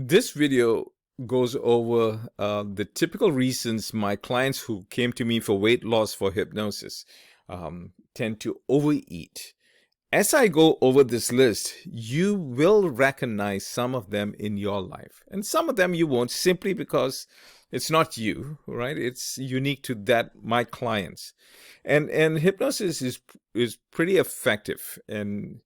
This video goes over the typical reasons my clients who came to me for weight loss for hypnosis tend to overeat. As I go over this list, you will recognize some of them in your life, and some of them you won't, simply because it's not you, right? It's unique to my clients, and hypnosis is pretty effective, and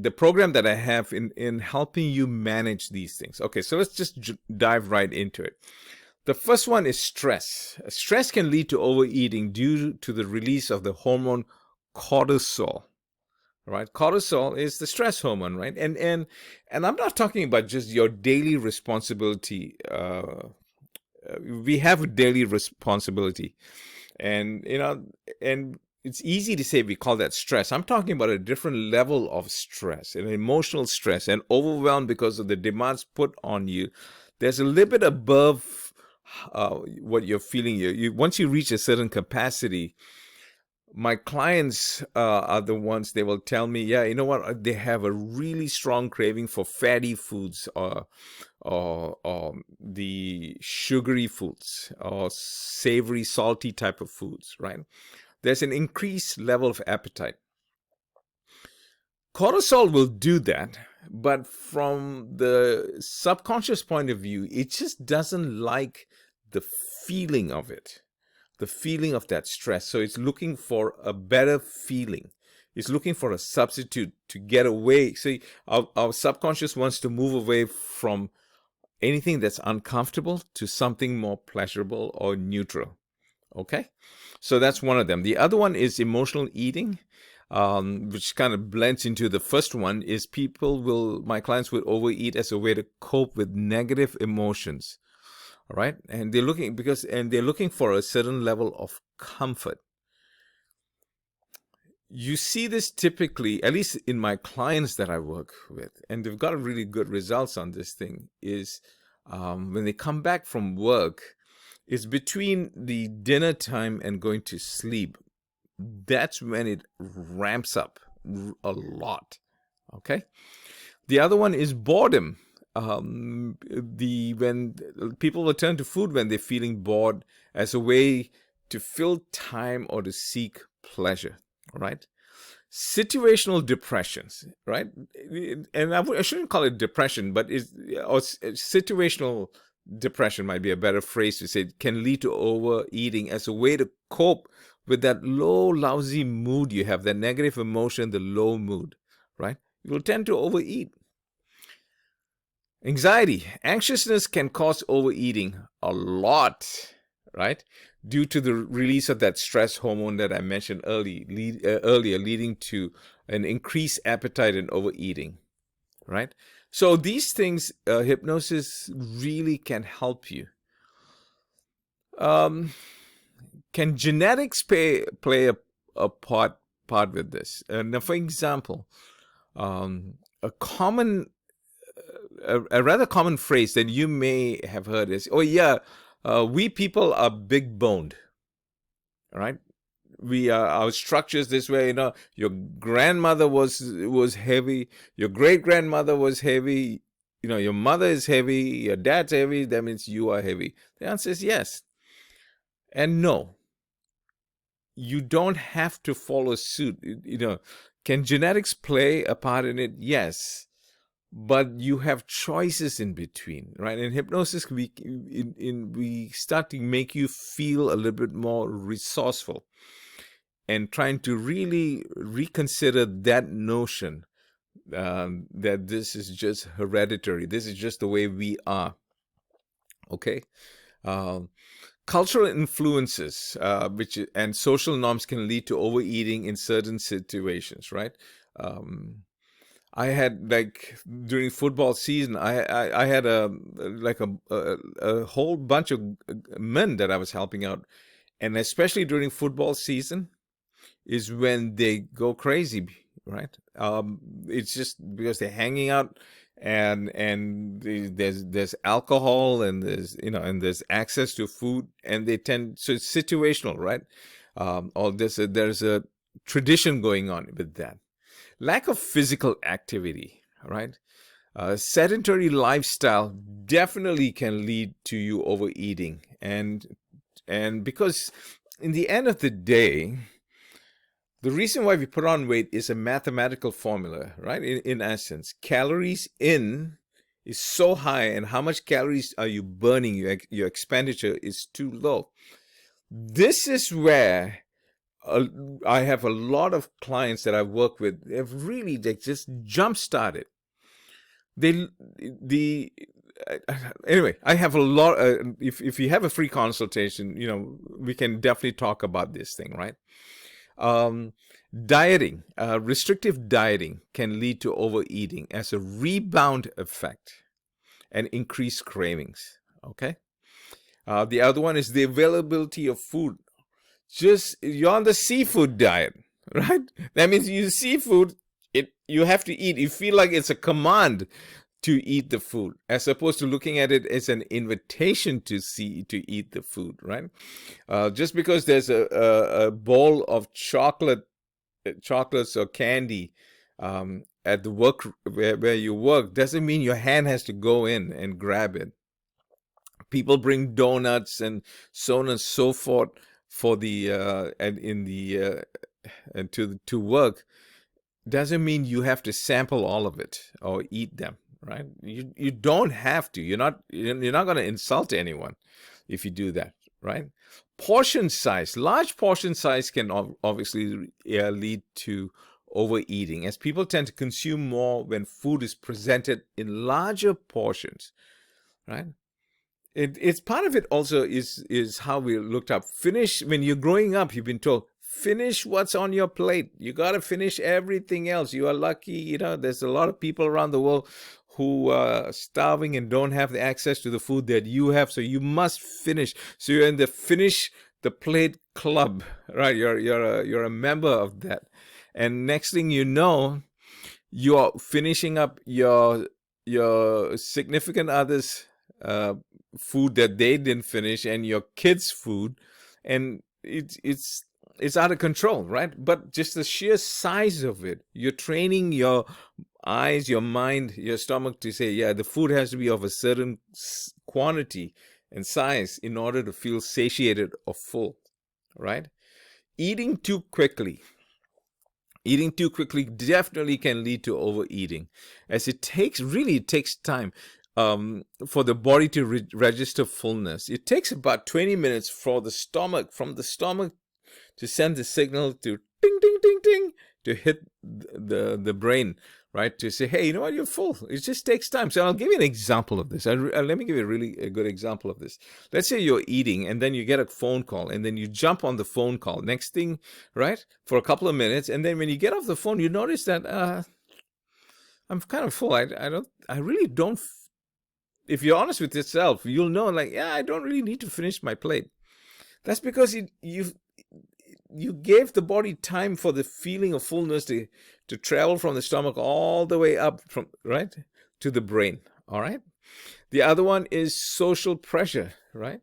the program that I have in helping you manage these things. Okay, so let's just dive right into it. The first one is stress. Stress can lead to overeating due to the release of the hormone cortisol. Right, cortisol is the stress hormone, right? And I'm not talking about just your daily responsibility. We have a daily responsibility, and and it's easy to say we call that stress. I'm talking about a different level of stress, an emotional stress, and overwhelmed because of the demands put on you. There's a little bit above what you're feeling. Once you reach a certain capacity, my clients are the ones, they will tell me, yeah, you know what, they have a really strong craving for fatty foods or the sugary foods or savory, salty type of foods, right? There's an increased level of appetite. Cortisol will do that, but from the subconscious point of view, it just doesn't like the feeling of it. The feeling of that stress. So it's looking for a better feeling. It's looking for a substitute to get away. See, our subconscious wants to move away from anything that's uncomfortable to something more pleasurable or neutral. Okay? So that's one of them. The other one is emotional eating, which kind of blends into the first one, is my clients will overeat as a way to cope with negative emotions. All right, and they're looking for a certain level of comfort. You see this typically, at least in my clients that I work with, and they've got really good results on this thing, is when they come back from work, it's between the dinner time and going to sleep. That's when it ramps up a lot. Okay. The other one is boredom. When people will turn to food when they're feeling bored as a way to fill time or to seek pleasure. All right. Situational depressions, right? And I shouldn't call it depression, but situational depression might be a better phrase to say. It can lead to overeating as a way to cope with that low, lousy mood you have, that negative emotion, the low mood, right? You will tend to overeat. Anxiety, anxiousness can cause overeating a lot, right? Due to the release of that stress hormone that I mentioned earlier, leading to an increased appetite and overeating, right? So these things, hypnosis really can help you. Can genetics play a part with this? Now, for example, a rather common phrase that you may have heard is, "Oh yeah, we people are big boned." All right, our structures this way. Your grandmother was heavy, your great grandmother was heavy. Your mother is heavy, your dad's heavy. That means you are heavy. The answer is yes and no. You don't have to follow suit. Can genetics play a part in it? Yes. But you have choices in between, right? In hypnosis, we start to make you feel a little bit more resourceful and trying to really reconsider that notion that this is just hereditary. This is just the way we are. Okay? Cultural influences and social norms can lead to overeating in certain situations, right? I had, like, during football season, I had a whole bunch of men that I was helping out, and especially during football season is when they go crazy, right? It's just because they're hanging out, and there's alcohol, and there's access to food, and so it's situational, right? Or there's a tradition going on with that. Lack of physical activity, right? Sedentary lifestyle definitely can lead to you overeating, and because in the end of the day, the reason why we put on weight is a mathematical formula, right? In essence, calories in is so high, and how much calories are you burning? Your expenditure is too low. This is where I have a lot of clients that I work with. They just jump started. Anyway, I have a lot. If you have a free consultation, we can definitely talk about this thing, right? Dieting, restrictive dieting can lead to overeating as a rebound effect and increased cravings. Okay. The other one is the availability of food. You're on the seafood diet, right? That means you seafood, you have to eat. You feel like it's a command to eat the food, as opposed to looking at it as an invitation to eat the food, right? Just because there's a bowl of chocolates or candy at the work where you work, doesn't mean your hand has to go in and grab it. People bring donuts and so on and so forth for the and to work. Doesn't mean you have to sample all of it or eat them, right? You don't have to. You're not going to insult anyone if you do that, right? Portion size, large portion size can obviously lead to overeating, as people tend to consume more when food is presented in larger portions, right? It's part of it also is how we looked up. When you're growing up, you've been told, finish what's on your plate. You got to finish everything else. You are lucky, there's a lot of people around the world who are starving and don't have the access to the food that you have, so you must finish. So you're in the finish the plate club, right? You're a member of that. And next thing you know, you're finishing up your significant other's food that they didn't finish, and your kids' food, and it's out of control, right? But just the sheer size of it, you're training your eyes, your mind, your stomach to say, yeah, the food has to be of a certain quantity and size in order to feel satiated or full, right? Eating too quickly definitely can lead to overeating, as it takes time for the body to register fullness. It takes about 20 minutes from the stomach to send the signal to ding, ding, ding, ding, to hit the brain, right? To say, hey, you know what, you're full. It just takes time. So I'll give you an example of this. Let me give you a good example of this. Let's say you're eating and then you get a phone call, and then you jump on the phone call. Next thing, right, for a couple of minutes. And then when you get off the phone, you notice that I'm kind of full. I really don't. If you're honest with yourself, you'll know, like, yeah, I don't really need to finish my plate. That's because you gave the body time for the feeling of fullness to travel from the stomach all the way up to the brain. All right. The other one is social pressure, right?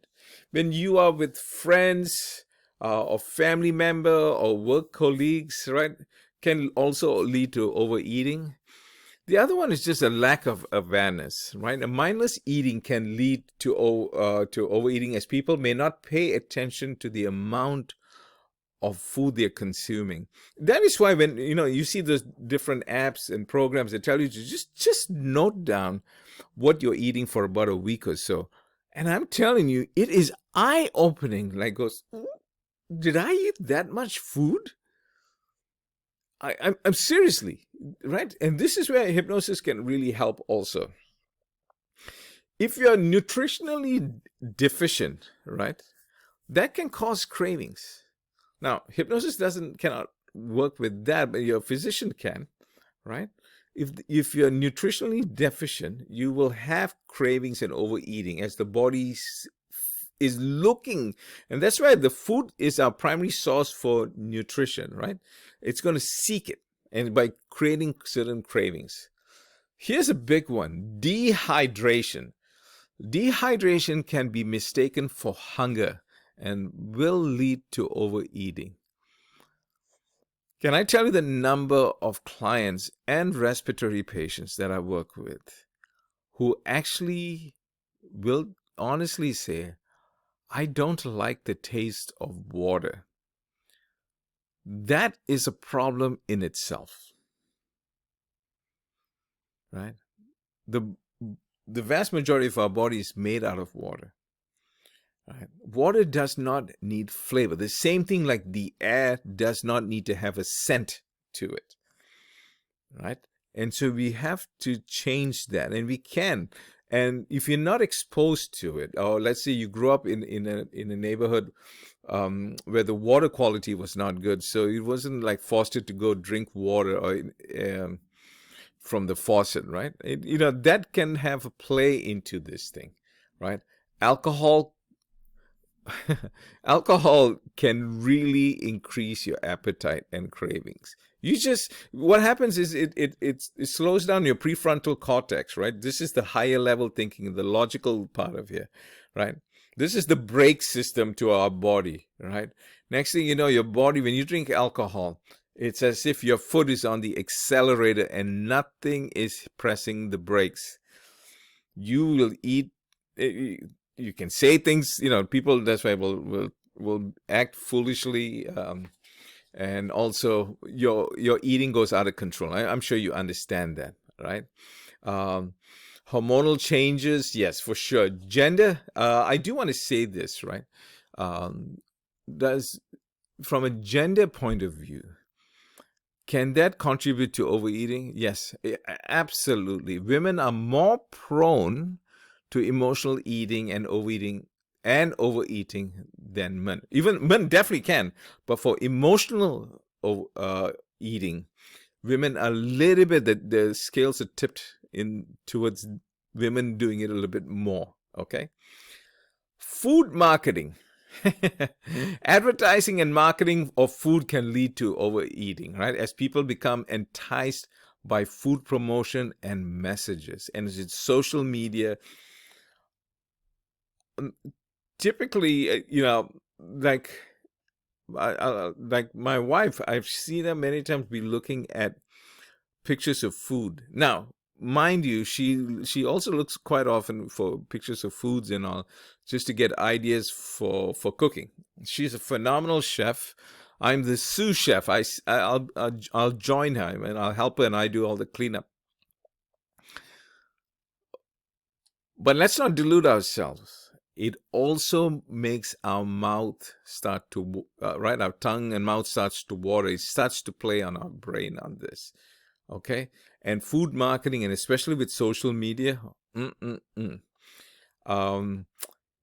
When you are with friends or family member or work colleagues, right, can also lead to overeating. The other one is just a lack of awareness, right? A mindless eating can lead to overeating, as people may not pay attention to the amount of food they're consuming. That is why when you see those different apps and programs that tell you to just note down what you're eating for about a week or so, and I'm telling you, it is eye-opening. Like, did I eat that much food? I'm seriously, right? And this is where hypnosis can really help also. If you're nutritionally deficient, right, that can cause cravings. Now, hypnosis cannot work with that, but your physician can, right? If you're nutritionally deficient, you will have cravings and overeating, as the body is looking, and that's why the food is our primary source for nutrition, right? It's going to seek it, and by creating certain cravings. Here's a big one: dehydration. Dehydration can be mistaken for hunger and will lead to overeating. Can I tell you the number of clients and respiratory patients that I work with who actually will honestly say, I don't like the taste of water. That is a problem in itself, right? The, the vast majority of our body is made out of water. Right? Water does not need flavor. The same thing like the air does not need to have a scent to it, right? And so we have to change that, and we can. And if you're not exposed to it, or let's say you grew up in a neighborhood where the water quality was not good, so it wasn't like forced to go drink water or from the faucet, right? That can have a play into this thing, right? Alcohol Alcohol can really increase your appetite and cravings. What happens is it slows down your prefrontal cortex, right? This is the higher level thinking, the logical part of here, right? This is the brake system to our body, right? Next thing you know, your body, when you drink alcohol, it's as if your foot is on the accelerator and nothing is pressing the brakes. You will eat. You can say things, people that's why will act foolishly, and also your eating goes out of control. I'm sure you understand that, right? Hormonal changes, yes, for sure. Gender, I do want to say this, right? Does From a gender point of view, can that contribute to overeating? Yes, absolutely. Women are more prone to emotional eating and overeating than men. Even men definitely can, but for emotional eating, women are a little bit, the scales are tipped in towards women doing it a little bit more. Okay. Food marketing. Advertising and marketing of food can lead to overeating, right? As people become enticed by food promotion and messages, and it's social media. Typically, like like my wife, I've seen her many times be looking at pictures of food. Now, mind you, she also looks quite often for pictures of foods and all, just to get ideas for cooking. She's a phenomenal chef. I'm the sous chef. I'll join her and I'll help her, and I do all the cleanup. But let's not delude ourselves. It also makes our mouth start to, right? Our tongue and mouth starts to water. It starts to play on our brain on this. Okay? And food marketing, and especially with social media.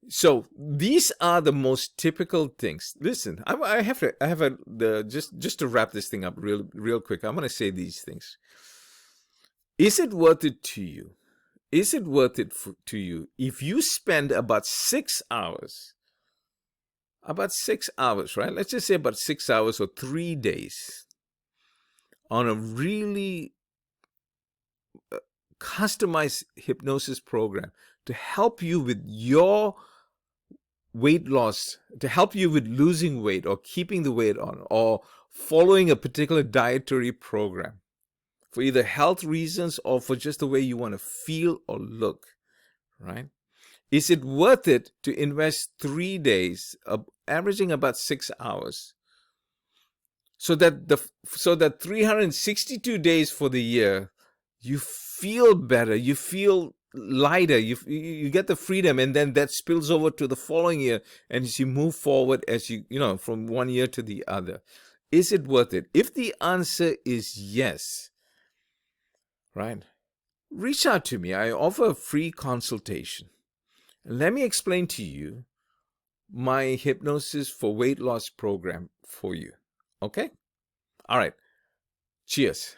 So these are the most typical things. Listen, just to wrap this thing up real quick. I'm going to say these things. Is it worth it to you? Is it worth it to you if you spend about 6 hours, right? Let's just say about 6 hours or 3 days on a really customized hypnosis program to help you with your weight loss, to help you with losing weight or keeping the weight on, or following a particular dietary program for either health reasons or for just the way you want to feel or look, right? Is it worth it to invest 3 days, averaging about 6 hours, so that 362 days for the year, you feel better, you feel lighter, you get the freedom, and then that spills over to the following year, and as you move forward, as from one year to the other? Is it worth it? If the answer is yes, right, reach out to me. I offer a free consultation. Let me explain to you my hypnosis for weight loss program for you. Okay? All right. Cheers.